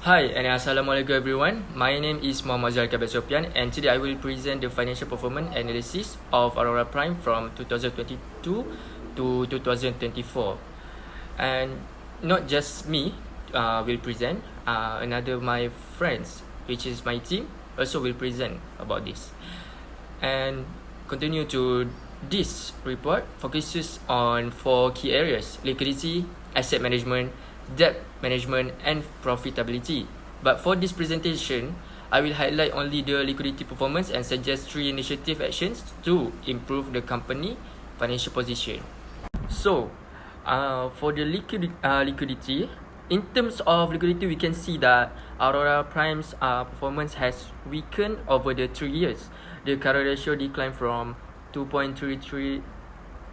Hi and Assalamualaikum everyone. My name is Muhammad Zahir Kabir Sopian and today I will present the financial performance analysis of Aurora Prime from 2022 to 2024. And not just me will present, another my friends, which is my team, also will present about this. And continue to this report focuses on 4 key areas: liquidity, asset management, debt management and profitability. But for this presentation, I will highlight only the liquidity performance and suggest 3 initiative actions to improve the company financial position. So, for the liquidity, in terms of liquidity, we can see that Aurora Prime's performance has weakened over the 3 years. The current ratio declined from 2.33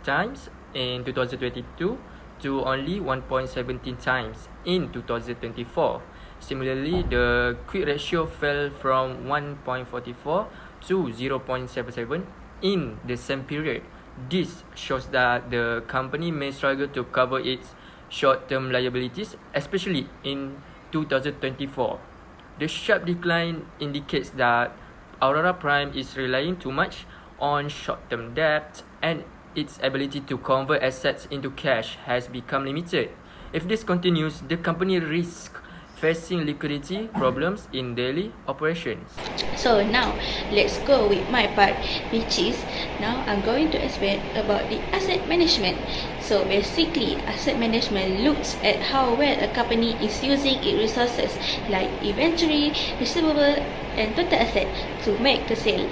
times in 2022 to only 1.17 times in 2024. Similarly, the quick ratio fell from 1.44 to 0.77 in the same period. This shows that the company may struggle to cover its short-term liabilities, especially in 2024. The sharp decline indicates that Aurora Prime is relying too much on short-term debt and its ability to convert assets into cash has become limited. If this continues, the company risks facing liquidity problems in daily operations. So now, let's go with my part, which is, now I'm going to explain about the asset management. So basically, asset management looks at how well a company is using its resources like inventory, receivable, and total asset to make the sale.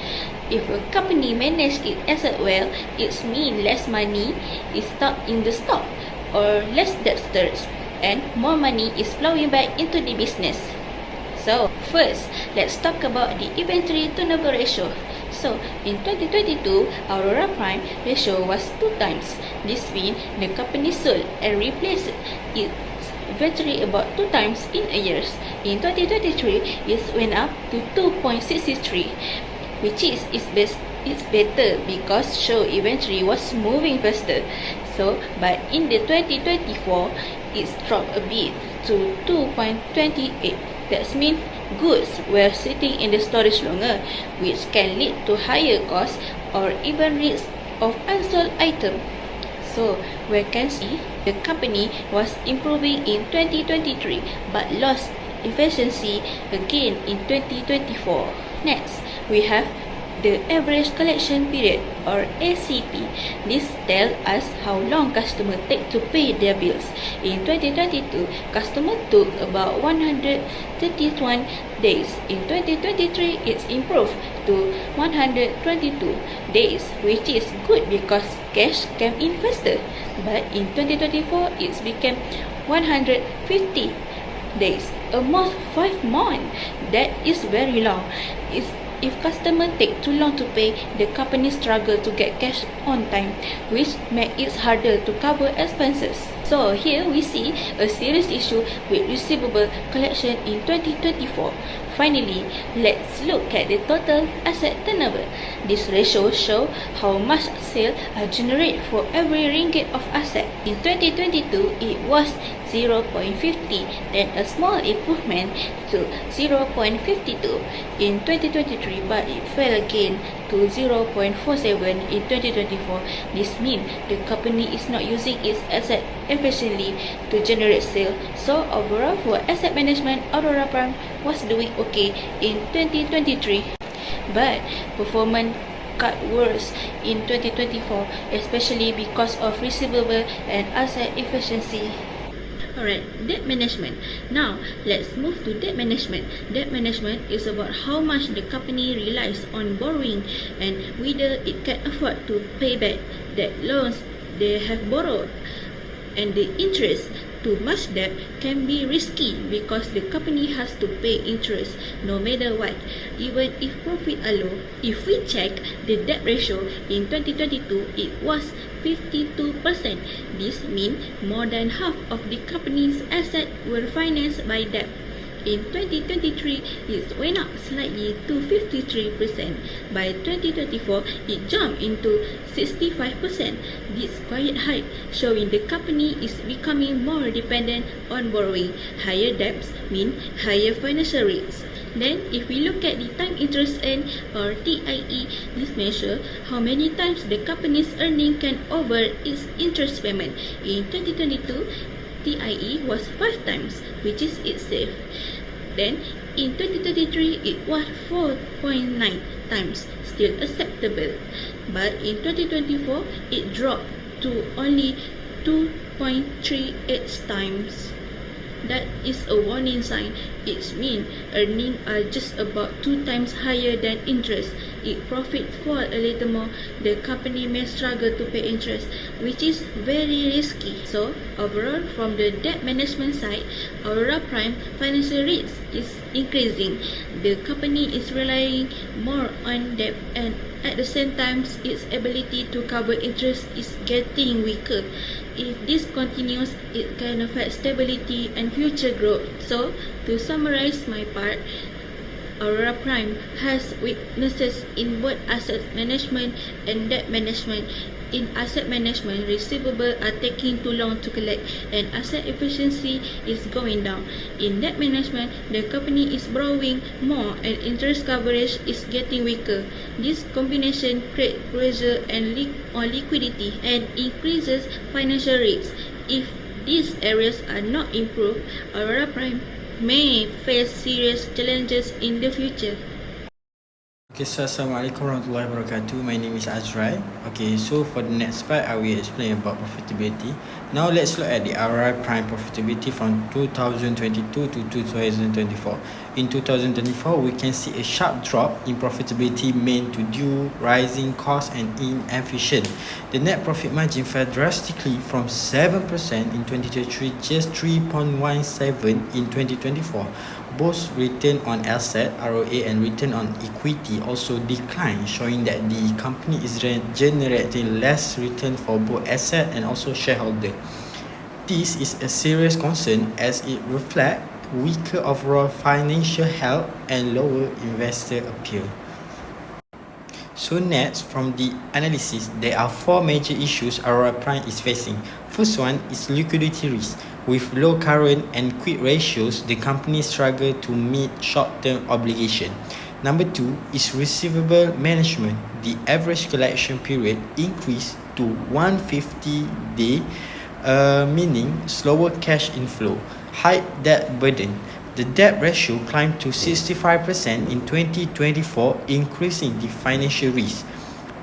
If a company manages its asset well, it means less money is stuck in the stock or less debtors and more money is flowing back into the business. So first, let's talk about the inventory turnover ratio. So in 2022, Aurora Prime ratio was 2 times. This means the company sold and replaced its inventory about 2 times in a year. In 2023, it went up to 2.63, which is it's better because show inventory was moving faster. So, but in the 2024, it's dropped a bit to 2.28. That means goods were sitting in the storage longer, which can lead to higher costs or even risk of unsold items. So, we can see the company was improving in 2023 but lost efficiency again in 2024. Next, we have the average collection period or ACP. This tells us how long customers take to pay their bills. In 2022, customers took about 131 days. In 2023, it's improved to 122 days, which is good because cash came in faster. But in 2024, it's became 150 days, almost 5 months. That is very long. If customers take too long to pay, the company struggle to get cash on time, which makes it harder to cover expenses. So here we see a serious issue with receivable collection in 2024. Finally, let's look at the total asset turnover. This ratio shows how much sales are generated for every ringgit of asset. In 2022, it was 0.50, then a small improvement to 0.52 in 2023, but it fell again to 0.47 in 2024. This means the company is not using its asset efficiently to generate sales. So overall, for asset management, Aurora Prime was doing okay in 2023, but performance got worse in 2024, especially because of receivable and asset efficiency. Alright, debt management. Now, let's move to debt management. Debt management is about how much the company relies on borrowing and whether it can afford to pay back debt loans they have borrowed. And the interest to much debt can be risky because the company has to pay interest no matter what, even if profit are low. If we check the debt ratio in 2022, it was 52%. This means more than half of the company's assets were financed by debt. In 2023, it went up slightly to 53%. By 2024, it jumped into 65%. This quiet hike showing the company is becoming more dependent on borrowing. Higher debts mean higher financial risks. Then, if we look at the time interest earned or TIE, this measure how many times the company's earning can over its interest payment. In 2022, TIE was 5 times, which is itself. Then, in 2023, it was 4.9 times, still acceptable. But in 2024, it dropped to only 2.38 times. That is a warning sign. It means earnings are just about 2 times higher than interest. If profit fall a little more, the company may struggle to pay interest, which is very risky. So, overall, from the debt management side, Aurora Prime financial risk is increasing. The company is relying more on debt, and at the same time, its ability to cover interest is getting weaker. If this continues, it can affect stability and future growth. So, to summarize my part, Aurora Prime has weaknesses in both asset management and debt management. In asset management, receivables are taking too long to collect and asset efficiency is going down. In debt management, the company is borrowing more and interest coverage is getting weaker. This combination creates pressure on liquidity and increases financial risks. If these areas are not improved, Aurora Prime may face serious challenges in the future. Okay, so Assalamualaikum warahmatullahi wabarakatuh. My name is Azrai. Okay, so for the next part, I will explain about profitability. Now let's look at the Aurora Prime profitability from 2022 to 2024. In 2024, we can see a sharp drop in profitability mainly due to rising costs and inefficient. The net profit margin fell drastically from 7% in 2023 just 3.17 in 2024. Both return on asset (ROA) and return on equity also declined, showing that the company is generating less return for both asset and also shareholder. This is a serious concern as it reflects weaker overall financial health and lower investor appeal. So next, from the analysis, there are 4 major issues Aurora Prime is facing. First one is liquidity risk. With low current and quick ratios, the company struggles to meet short-term obligation. Number 2 is receivable management. The average collection period increased to 150 days, meaning slower cash inflow. High debt burden. The debt ratio climbed to 65% in 2024, increasing the financial risk.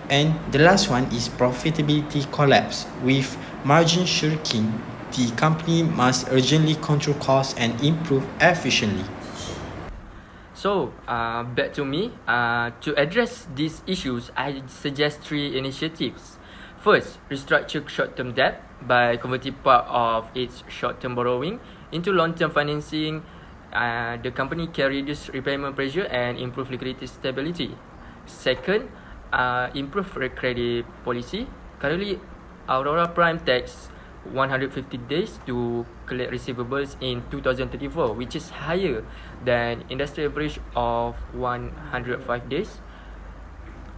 And the last one is profitability collapse. With margin shrinking, the company must urgently control costs and improve efficiently. So, back to me. To address these issues, I suggest 3 initiatives. First, restructure short-term debt by converting part of its short-term borrowing into long-term financing. The company can reduce repayment pressure and improve liquidity stability. Second, improve credit policy. Currently, Aurora Prime takes 150 days to collect receivables in 2034, which is higher than industry average of 105 days.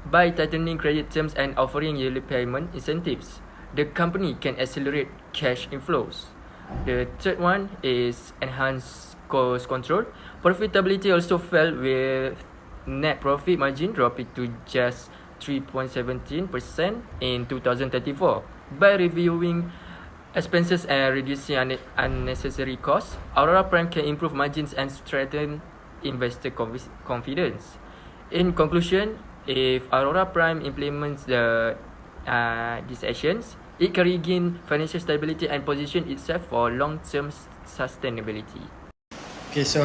By tightening credit terms and offering yearly payment incentives, the company can accelerate cash inflows. The third one is enhance cost control. Profitability also fell with net profit margin dropping to just 3.17% in 2034. By reviewing expenses and reducing unnecessary costs, Aurora Prime can improve margins and strengthen investor confidence. In conclusion, if Aurora Prime implements these actions, it can regain financial stability and position itself for long-term sustainability. Okay, so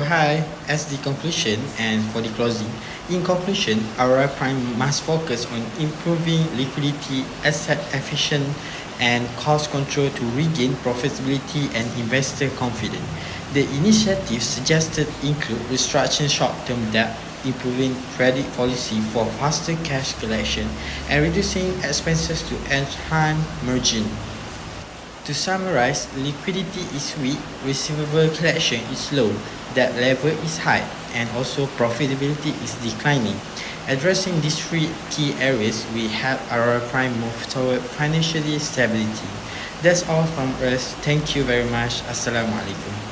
as the conclusion and for the closing. In conclusion, Aurora Prime must focus on improving liquidity, asset efficient and cost control to regain profitability and investor confidence. The initiatives suggested include restructuring short-term debt, improving credit policy for faster cash collection, and reducing expenses to enhance margin. To summarize, liquidity is weak, receivable collection is low, debt level is high, and also profitability is declining. Addressing these three key areas, we help our prime move toward financial stability. That's all from us. Thank you very much. Assalamualaikum.